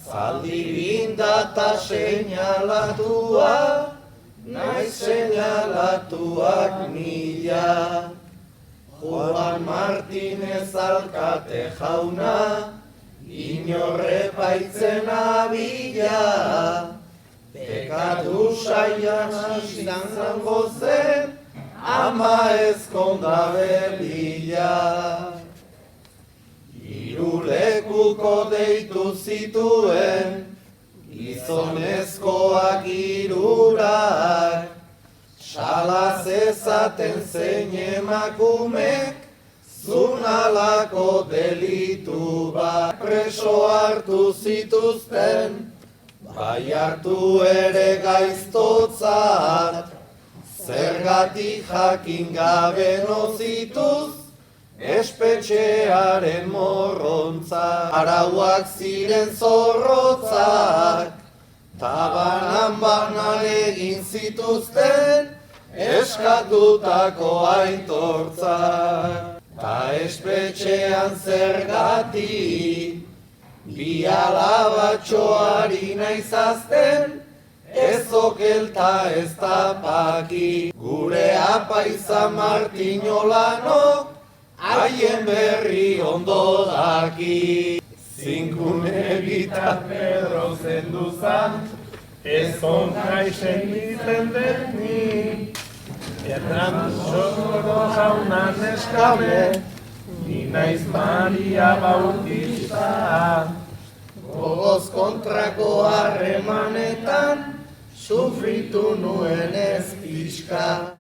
Zaldi bindata seinalatua, naiz seinalatuak mila. Juan Martínez alkate jauna, inorre baitzen abila. Pekatu saian izango zen, ama ezkonda bebila. Hiru lekuko deitu zituen, gizonezkoak hirurak. Salaz ezaten zein emakumek, zunalako delitu bat. Preso hartu zituzten, bai hartu ere gaiztotzat. Zergatik jakin gabe nozituz, espetxearen morrontzak. Arauak ziren zorrotzak, tabanan egin zituzten, eskatutako aitortzak. Ta espetxean zergatik, bi alabatxoari naizazten, ez okelta ez tapaki. Gure apaiza Martinolanok, haien berri ondo daki. Zinkune Gita Pedro zenduzan, ez onkaixen egiten deni. Erran Soro jaunan eskabe, ni naiz Maria Bautista. Gogoz kontrako harremanetan, sufritu nuen ez pixka.